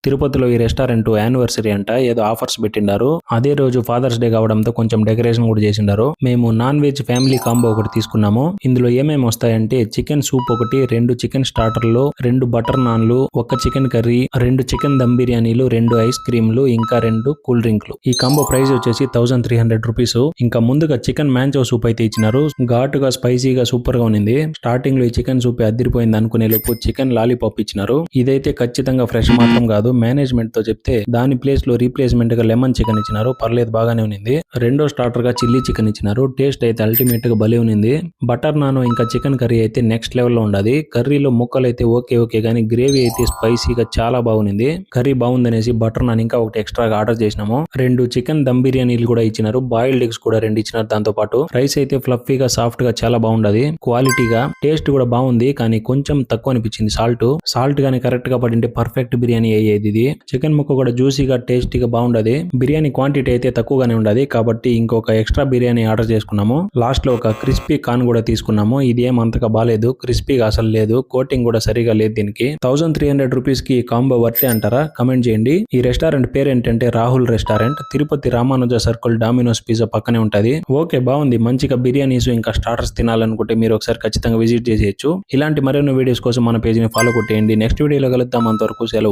తిరుపతిలో ఈ restaurant anniversary అంట ఏదో ఆఫర్స్ పెట్టిండారు. అదే రోజు ఫాదర్స్ డే కావడంతో కొంచెం డెకరేషన్ కూడా చేసిండారు. మేము నాన్ వెజ్ ఫ్యామిలీ కాంబో ఒకటి తీసుకున్నాము. ఇందులో ఏమేమి వస్తాయంటే చికెన్ సూప్ ఒకటి, 2 చికెన్ స్టార్టర్లు, 2 బటర్ నాన్లు, 1 చికెన్ కర్రీ, 2 చికెన్ దమ్ బిర్యానీలు, 2 ఐస్ క్రీమ్లు, ఇంకా 2 కూల్ డ్రింక్లు. ఈ కాంబో ప్రైస్ వచ్చేసి 1300 రూపీస్. ఇంకా ముందుగా చికెన్ మ్యాంచో సూప్ అయితే ఇచ్చినారు. ఘాటుగా స్పైసీగా సూపర్ గా ఉంది. స్టార్టింగ్ లో ఈ చికెన్ సూప్ అదిరిపోయింది అనుకునే లోపు చికెన్ లాలీపాప్ ఇచ్చినారు. ఇదైతే ఖచ్చితంగా ఫ్రెష్ మాత్రం కాదు, మేనేజ్మెంట్ తో చెప్తే దాని ప్లేస్ లో రీప్లేస్మెంట్ గా లెమన్ చికెన్ ఇచ్చినారు. పర్లేదు, బాగానే ఉంది. రెండో స్టార్టర్ గా చిల్లీ చికెన్ ఇచ్చినారు. టేస్ట్ అయితే అల్టిమేట్ గా భలే ఉంది. బటర్ నాన్ ఇంకా చికెన్ కర్రీ అయితే నెక్స్ట్ లెవెల్ లో ఉండాలి. కర్రీలో ముక్కలు అయితే ఓకే గానీ గ్రేవీ అయితే స్పైసీగా చాలా బాగుంది. కర్రీ బాగుందనేసి బటర్ నాన్ ఇంకా ఒకటి ఎక్స్ట్రాగా ఆర్డర్ చేసినాము. 2 చికెన్ దమ్ బిర్యానీలు కూడా ఇచ్చినారు. బాయిల్డ్ ఎగ్స్ కూడా 2 ఇచ్చినారు. దాంతో పాటు రైస్ అయితే ఫ్లఫీగా సాఫ్ట్ గా చాలా బాగుండదు. క్వాలిటీగా టేస్ట్ కూడా బాగుంది, కానీ కొంచెం తక్కువ అనిపించింది. సాల్ట్ గానీ కరెక్ట్ గా పడింటే పర్ఫెక్ట్ బిర్యానీ అయ్యేది. ఇది చికెన్ ముక్క కూడా జ్యూసీగా టేస్టీగా బాగుండదు. బిర్యానీ క్వాంటిటీ అయితే తక్కువగానే ఉండదు, కాబట్టి ఇంకొక ఎక్స్ట్రా బిర్యానీ ఆర్డర్ చేసుకున్నాము. లాస్ట్ లో ఒక క్రిస్పీ కార్న్ కూడా తీసుకున్నాము. ఇది ఏం అంతగా బాలేదు, క్రిస్పీగా అసలు లేదు, కోటింగ్ కూడా సరిగా లేదు. దీనికి 1300 రూపీస్ కి కాంబో వర్తే అంటారా? కమెంట్ చేయండి. ఈ రెస్టారెంట్ పేరు ఏంటంటే Rahul restaurant, Tirupati Ramanuja circle dominoes pizza పక్కనే ఉంటది. ఓకే, బాగుంది. మంచిగా బిర్యానీస్ ఇంకా స్టార్టర్స్ తినాలనుకుంటే మీరు ఒకసారి ఖచ్చితంగా విజిట్ చేసేయచ్చు. ఇలాంటి మరెన్నో వీడియోస్ కోసం మన పేజ్ ని ఫాలో కొట్టేయండి. నెక్స్ట్ వీడియోలో కలుద్దాం. అంతవరకు సెలవు.